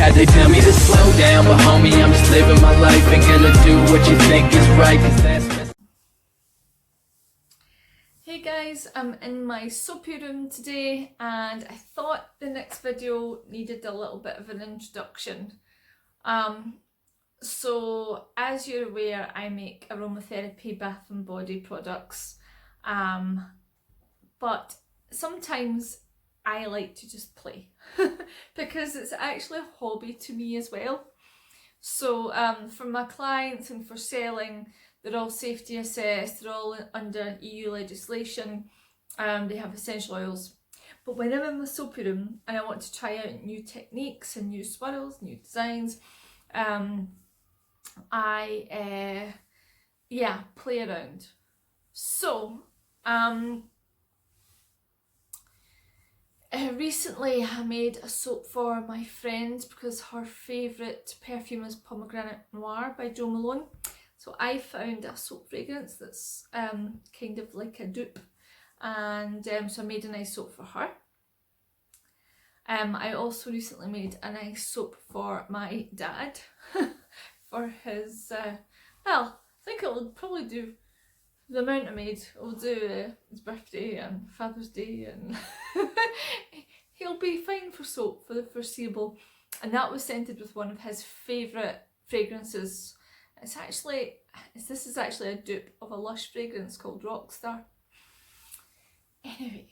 had to tell me to slow down, but homie, I'm just living my life and gonna do what you think is right, 'cause that's... Hey guys, I'm in my soapy room today and I thought the next video needed a little bit of an introduction. So as you're aware, I make aromatherapy bath and body products, but sometimes I like to just play because it's actually a hobby to me as well. So for my clients and for selling, they're all safety assessed, they're all under EU legislation, they have essential oils. But when I'm in my soapy room and I want to try out new techniques and new swirls, new designs, I play around. So recently I made a soap for my friend because her favourite perfume is Pomegranate Noir by Jo Malone. So I found a soap fragrance that's kind of like a dupe, and so I made a nice soap for her. I also recently made a nice soap for my dad for his, well, I think it'll probably do the amount I made. It'll do his birthday and Father's Day, and he'll be fine for soap for the foreseeable. And that was scented with one of his favourite fragrances. This is actually a dupe of a Lush fragrance called Rockstar. Anyway,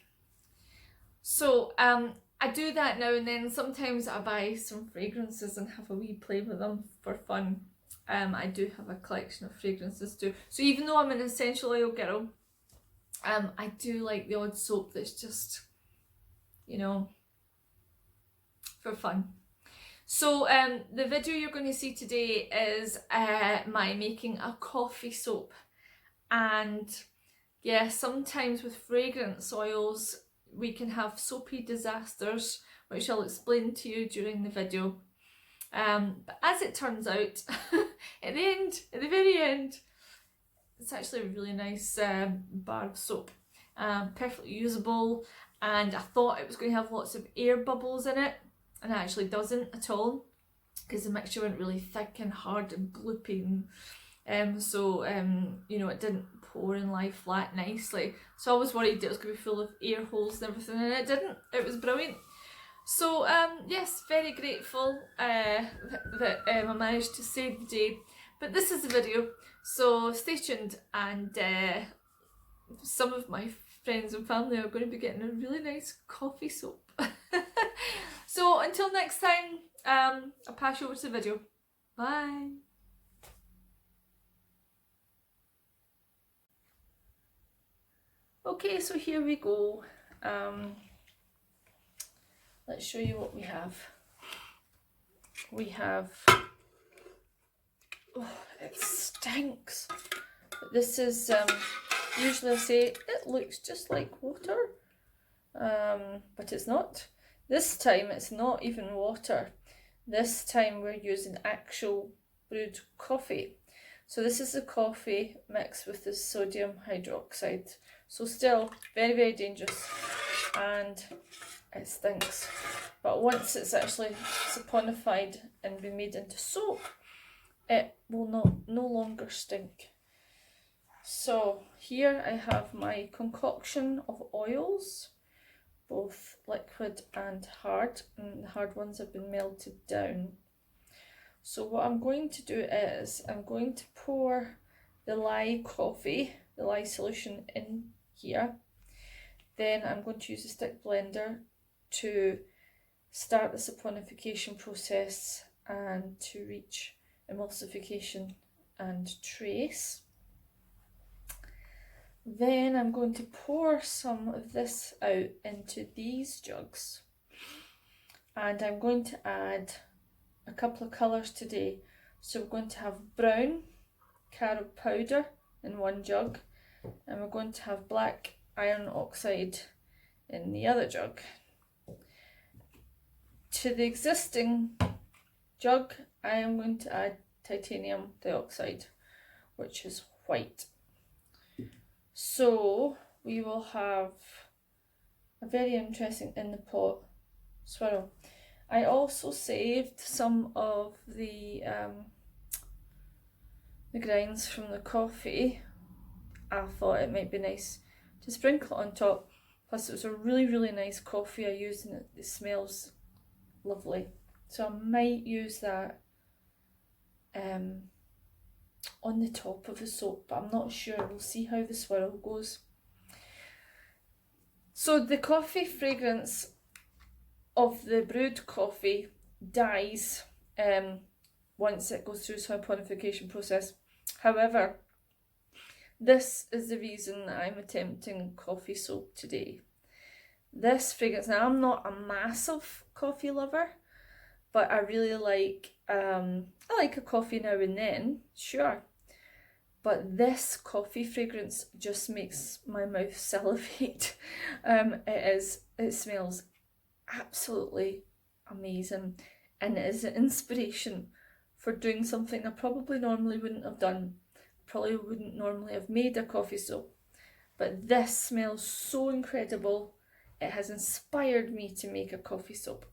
so I do that now and then. Sometimes I buy some fragrances and have a wee play with them for fun. I do have a collection of fragrances too. So even though I'm an essential oil girl, I do like the odd soap that's just, you know, for fun. So the video you're going to see today is my making a coffee soap. And yeah, sometimes with fragrance oils we can have soapy disasters, which I'll explain to you during the video. But as it turns out, at the very end, it's actually a really nice bar of soap, perfectly usable. And I thought it was going to have lots of air bubbles in it, and it actually doesn't at all, because the mixture went really thick and hard and gloopy, and you know, it didn't pour and lie flat nicely. So I was worried it was going to be full of air holes and everything, and it didn't. It was brilliant. So yes, very grateful that I managed to save the day. But this is the video, so stay tuned, and some of my friends and family are going to be getting a really nice coffee soap. So until next time, I'll pass you over to the video. Bye. Okay, so here we go. Let's show you what we have. We have, oh, it stinks. But this is, usually I say it looks just like water, but it's not. This time it's not even water. This time we're using actual brewed coffee. So this is the coffee mixed with the sodium hydroxide. So still very, very dangerous, and it stinks. But once it's actually saponified and been made into soap, it will no longer stink. So here I have my concoction of oils, both liquid and hard, and the hard ones have been melted down. So what I'm going to do is I'm going to pour the lye coffee, the lye solution in here. Then I'm going to use a stick blender to start the saponification process and to reach emulsification and trace. Then I'm going to pour some of this out into these jugs, and I'm going to add a couple of colours today. So we're going to have brown carob powder in one jug, and we're going to have black iron oxide in the other jug. To the existing jug, I am going to add titanium dioxide, which is white. So we will have a very interesting in the pot swirl. I also saved some of the grinds from the coffee. I thought it might be nice to sprinkle it on top. Plus it was a really, really nice coffee I used and it smells lovely. So I might use that on the top of the soap, but I'm not sure. We'll see how the swirl goes. So the coffee fragrance of the brewed coffee dies once it goes through its saponification process. However, this is the reason that I'm attempting coffee soap today. This fragrance, now I'm not a massive coffee lover, but I really like, I like a coffee now and then, sure. But this coffee fragrance just makes my mouth salivate. It smells absolutely amazing, and it is an inspiration for doing something I probably normally wouldn't have done. Probably wouldn't normally have made a coffee soap, but this smells so incredible. It has inspired me to make a coffee soap.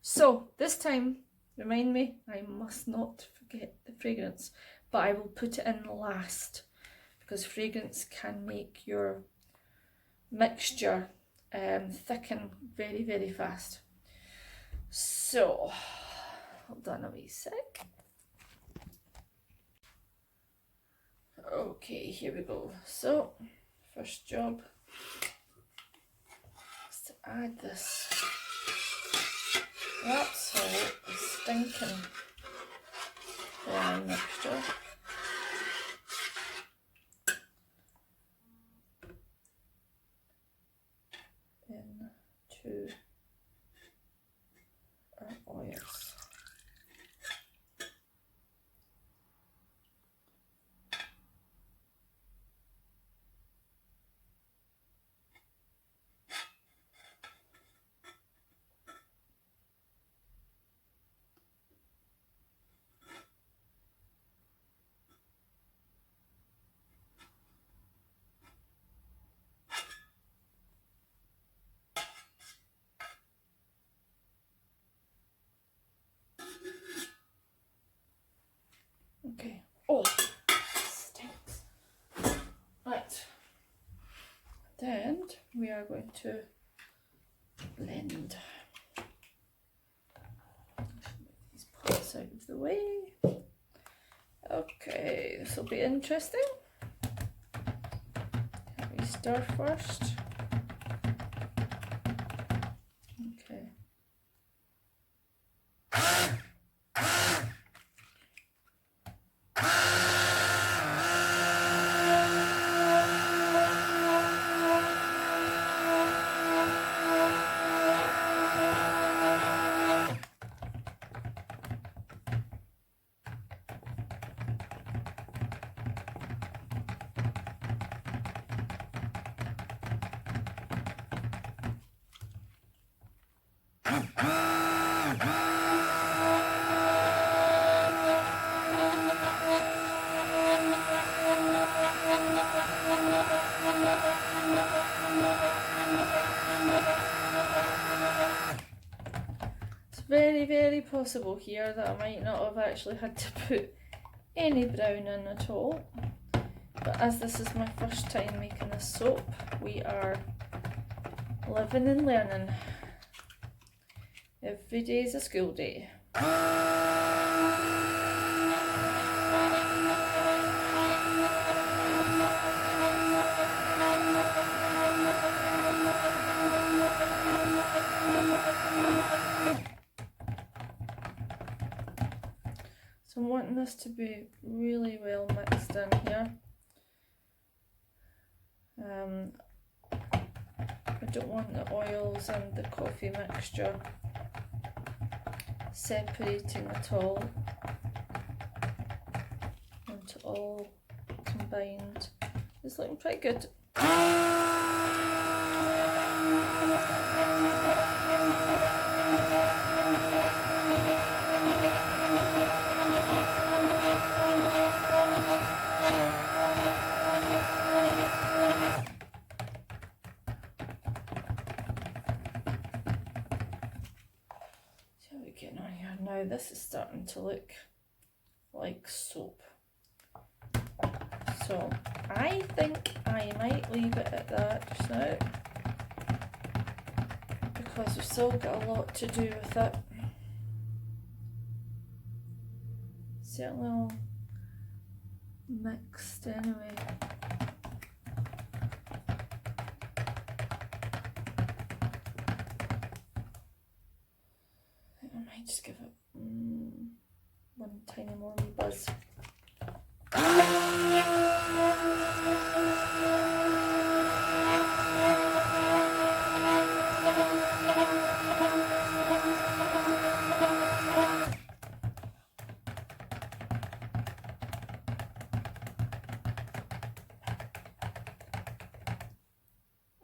So this time, remind me, I must not forget the fragrance, but I will put it in last because fragrance can make your mixture thicken very, very fast. So, hold on a wee sec. Okay, here we go. So, first job is to add this absolute stinking mixture. Into our oils. Okay. Oh, stinks. Right. Then we are going to blend. Move these parts out of the way. Okay, this will be interesting. We stir first. Okay. It's very, very possible here that I might not have actually had to put any brown in at all. But as this is my first time making this soap, we are living and learning. Every day is a school day. So I'm wanting this to be really well mixed in here. I don't want the oils and the coffee mixture separating at all. I want it all combined. It's looking pretty good. Now this is starting to look like soap. So I think I might leave it at that just now, because we've still got a lot to do with it. Certainly all mixed anyway. I might just give it one tiny more wee buzz.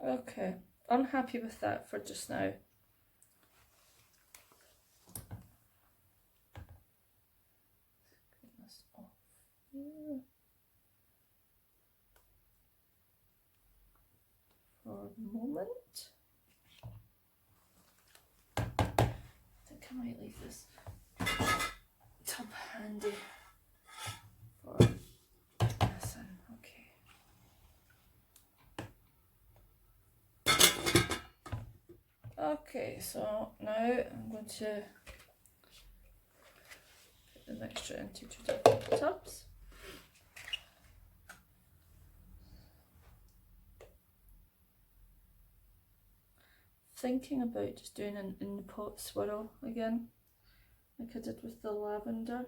Okay, I'm happy with that for just now. This off here. For the moment. I think I might leave this tub handy for this in. Okay, so now I'm going to put the mixture into 2 different tubs. Thinking about just doing an in the pot swirl again, like I did with the lavender.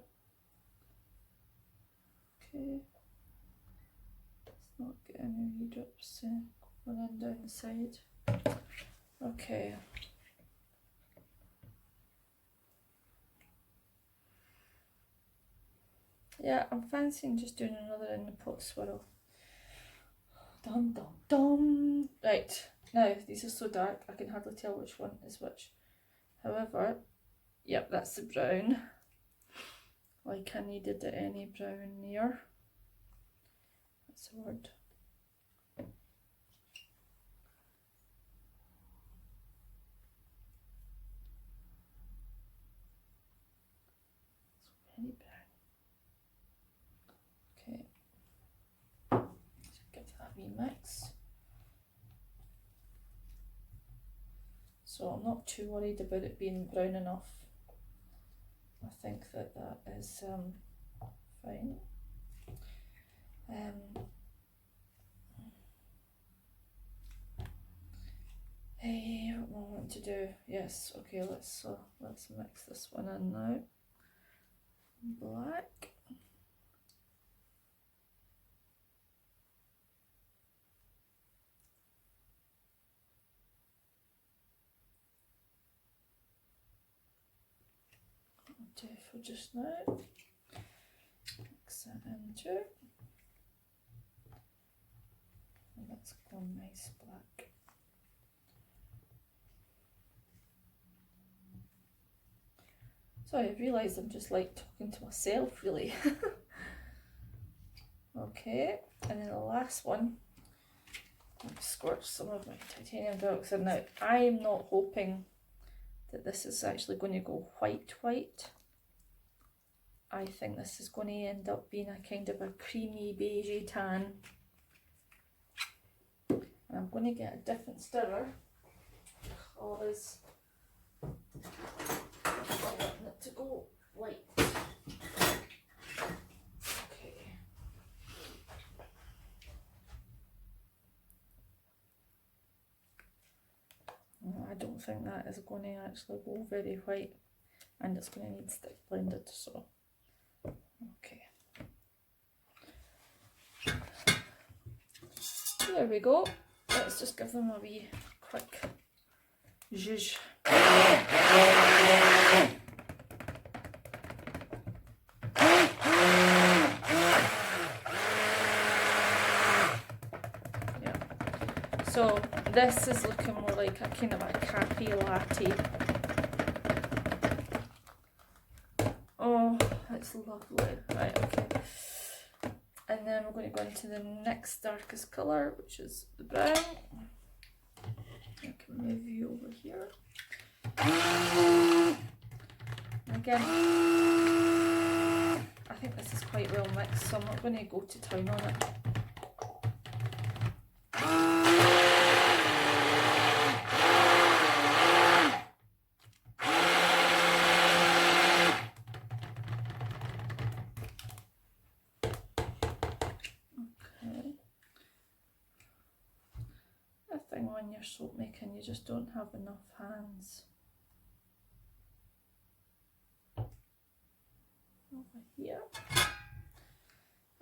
Okay, let's not get any wee drops running down the side. Okay. Yeah, I'm fancying just doing another in the pot swirl. Dum dum dum. Right, now these are so dark I can hardly tell which one is which. However, yep, that's the brown. Like I needed any brown near. That's the word. It's very brown. Okay. Give that a wee mix. So I'm not too worried about it being brown enough. I think that is fine. Hey, what am I want to do? Yes, okay, let's mix this one in now. Black. Do for just now. Mix that into. And that's gone nice black. So I realised I'm just like talking to myself really. Okay, and then the last one, I've squirched some of my titanium dioxide. Now I'm not hoping that this is actually going to go white. I think this is going to end up being a kind of a creamy beigey tan. And I'm going to get a different stirrer because I want it to go white. Okay. I don't think that is going to actually go very white, and it's going to need stick blended, so okay. There we go. Let's just give them a wee quick zhuzh. Yeah. So this is looking more like a kind of a cafe latte. Oh, that's lovely. Right, okay. And then we're going to go into the next darkest colour, which is the brown. I can move you over here. I again. I think this is quite well mixed, so I'm not going to go to town on it. When you're soap making, you just don't have enough hands. Over here,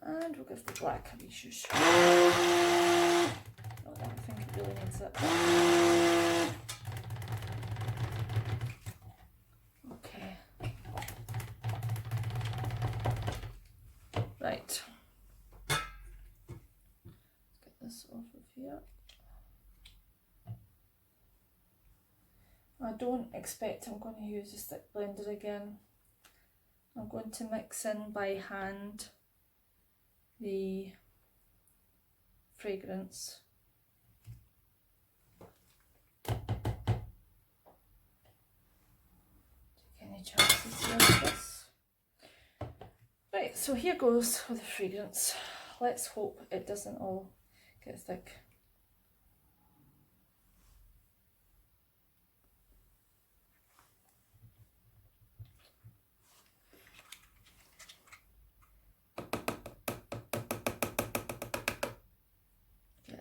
and we'll give the black a wee shush. Oh, I think it really needs it. Okay, right. Let's get this off of here. I don't expect I'm going to use a stick blender again. I'm going to mix in by hand the fragrance. Take any chances here with this. Right, so here goes with the fragrance. Let's hope it doesn't all get thick.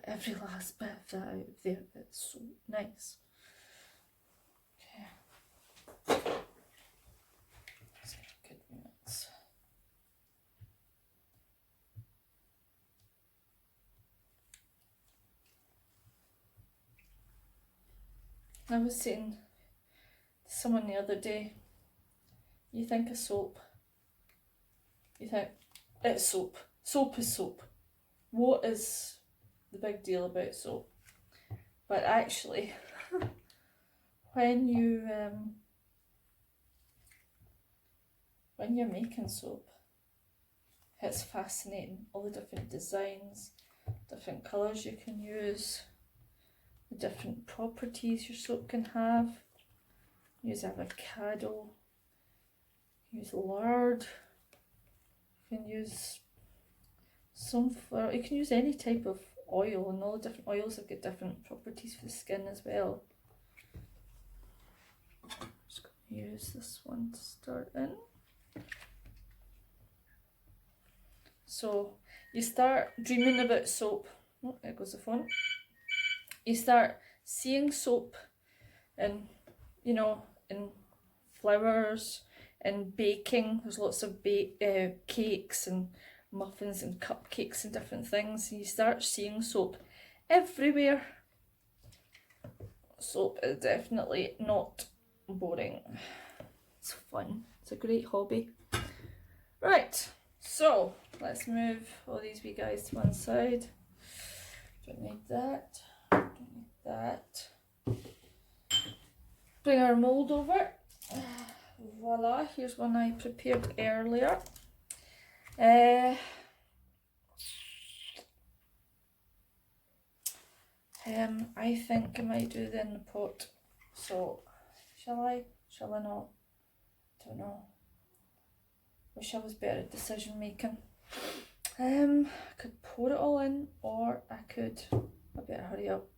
Every last bit of that out of there, it's so nice. Okay. Let's get a good mix. I was saying to someone the other day, you think of soap, you think it's soap. Soap is soap. What is the big deal about soap? But actually, when you're making soap, it's fascinating. All the different designs, different colours you can use, the different properties your soap can have. Use avocado, use lard, you can use sunflower, you can use any type of oil, and all the different oils have got different properties for the skin as well. I'm just going to use this one to start in. So you start dreaming about soap. Oh, there goes the phone. You start seeing soap in, you know, in flowers, in baking. There's lots of cakes and muffins and cupcakes and different things. You start seeing soap everywhere. Soap is definitely not boring. It's fun. It's a great hobby. Right, so let's move all these wee guys to one side. Don't need that. Don't need that. Bring our mould over. Voila, here's one I prepared earlier. I think I might do it in the pot. So, shall I? Shall I not? Don't know. Wish I was better at decision making. I could pour it all in, or I better hurry up.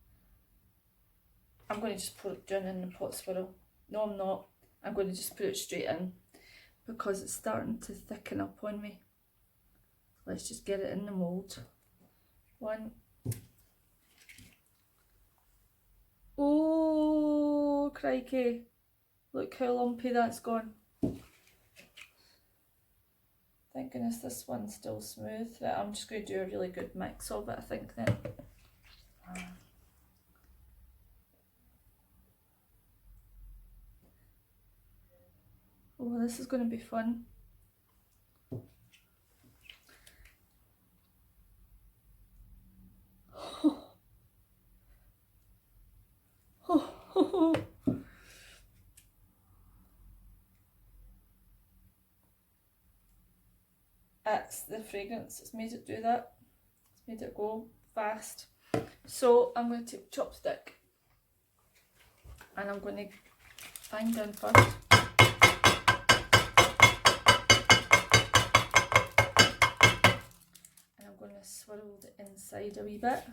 I'm going to just pour it down in the pot swirl. No, I'm not. I'm going to just put it straight in because it's starting to thicken up on me. Let's just get it in the mould. One. Oh, crikey. Look how lumpy that's gone. Thank goodness this one's still smooth. Right, I'm just going to do a really good mix of it, I think, then. Oh, this is going to be fun. That's the fragrance. It's made it do that. It's made it go fast. So I'm going to take a chopstick and I'm going to find down first. inside a wee bit.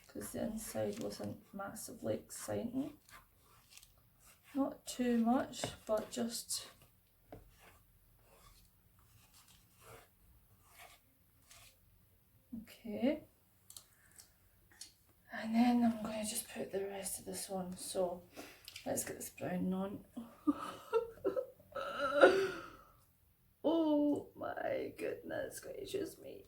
Because the inside wasn't massively exciting. Not too much, but just okay. And then I'm going to just put the rest of this on. So let's get this brown on. Oh my goodness gracious me.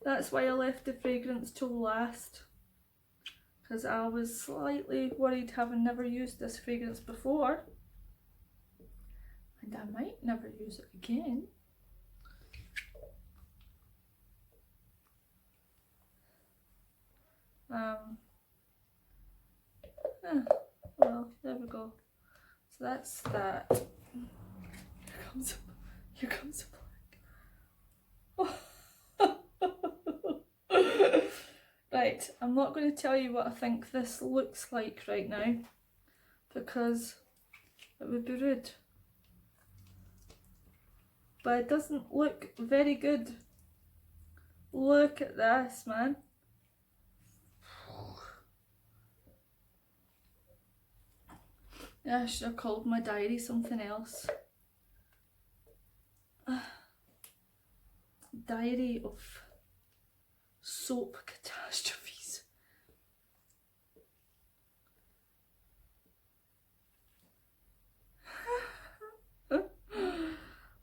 That's why I left the fragrance till last, because I was slightly worried, having never used this fragrance before, and I might never use it again. Well, there we go. So that's that. Here comes a black. Right, I'm not going to tell you what I think this looks like right now, because it would be rude. But it doesn't look very good. Look at this, man. Yeah, I should have called my diary something else. Diary of soap catastrophes.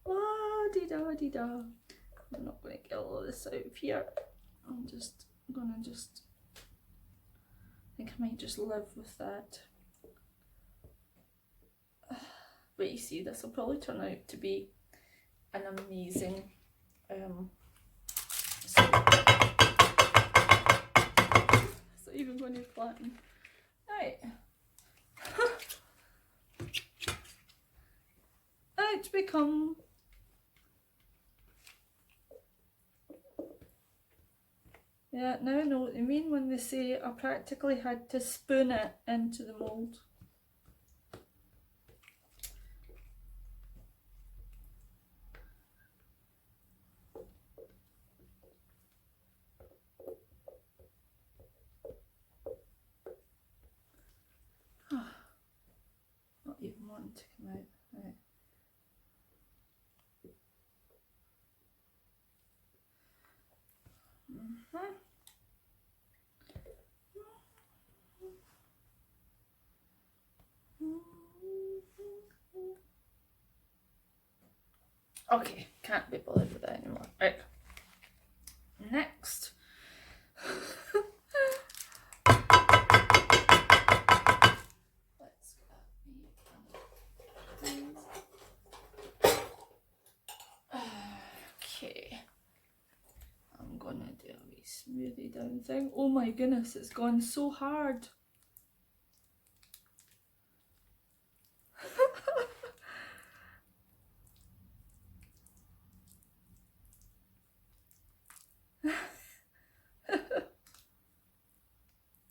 La-di-da-di-da. I'm not going to get all of this out of here. I'm going to I think I might just live with that. But you see, this will probably turn out to be an amazing so even when you're flattening. Right. Out we come. Yeah, now I know what they mean when they say I practically had to spoon it into the mould. Not even wanting to come out. Right. Okay, can't be bothered with that anymore. Right. Next. Let's get okay. I'm gonna do a wee smoothie down thing. Oh my goodness, it's gone so hard.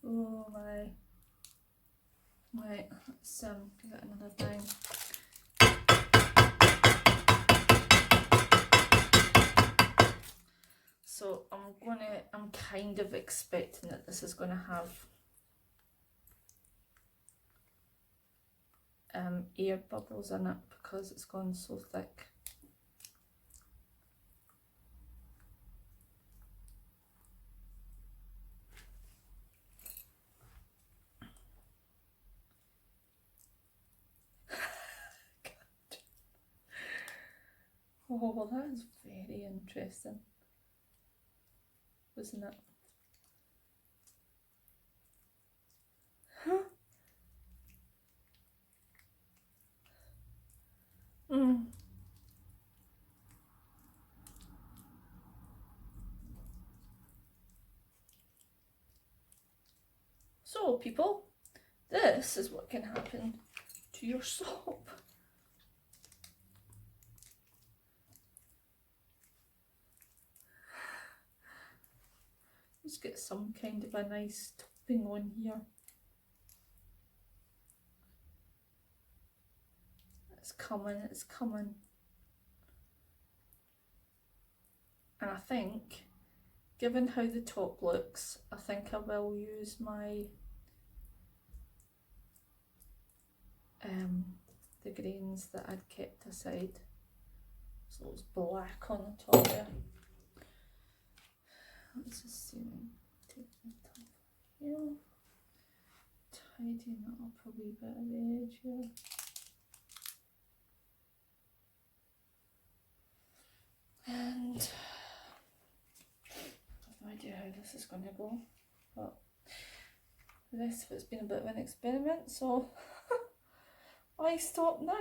Oh my. Right, let's get another thing. So I'm kind of expecting that this is gonna have air bubbles in it because it's gone so thick. Oh, well, that is very interesting, isn't it? Huh? So, people, this is what can happen to your soap. Let's get some kind of a nice topping on here. It's coming, it's coming. And I think, given how the top looks, I think I will use my the greens that I'd kept aside. So it's black on the top there. Let's just see. Take the top here. Tidying that up a wee bit at the edge here. And I have no idea how this is going to go, but the rest of it's been a bit of an experiment, so I stop now.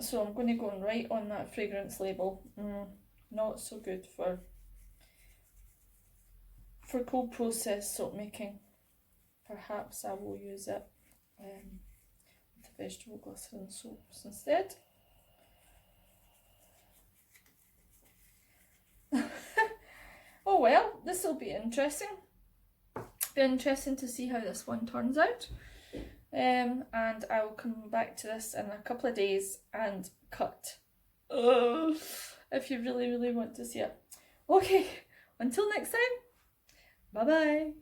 So I'm going to go and write on that fragrance label. Not so good for cold process soap making. Perhaps I will use it with the vegetable glycerin soaps instead. Oh well, this will be interesting. Be interesting to see how this one turns out. And I will come back to this in a couple of days and cut. If you really, really want to see it. Okay, until next time, bye bye.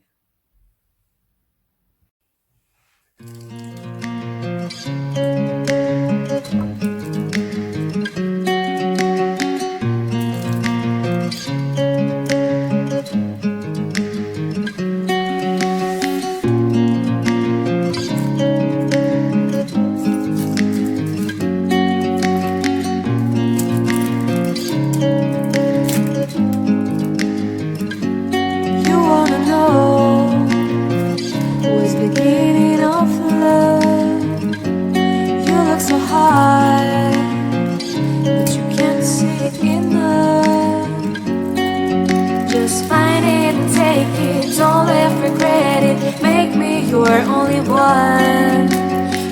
You're only one.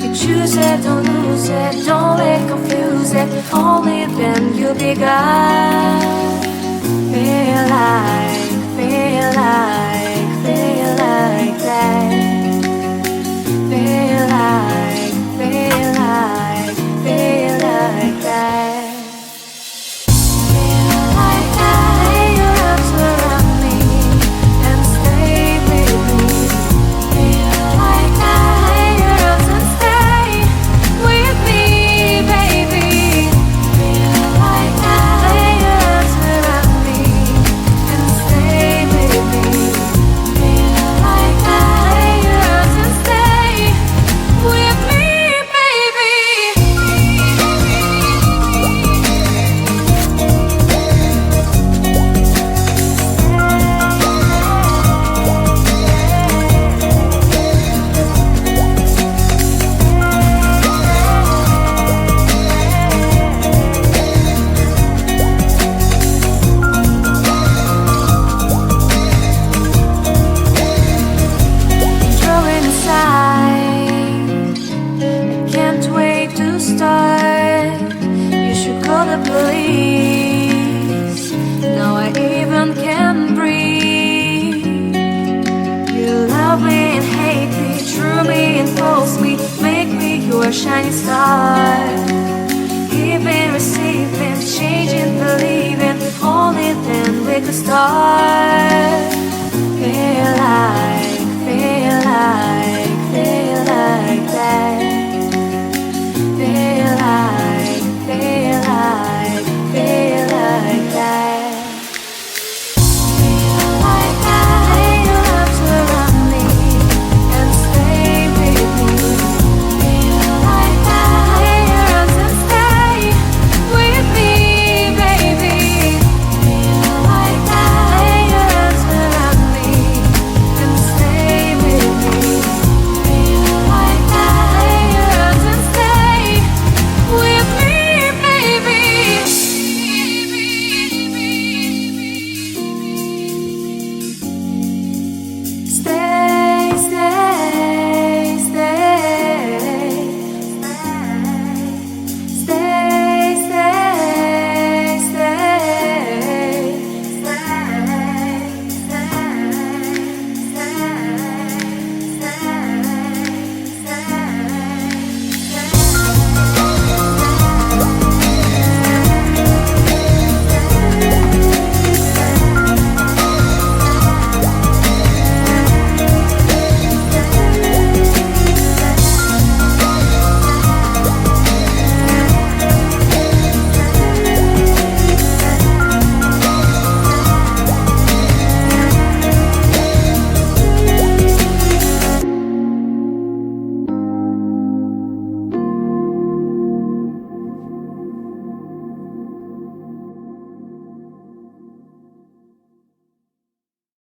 You choose it, don't lose it, don't let confuse it. Only then you'll be gone. Feel like that. Feel like that. Shining star, giving, receiving, changing, believing. Only then we could start.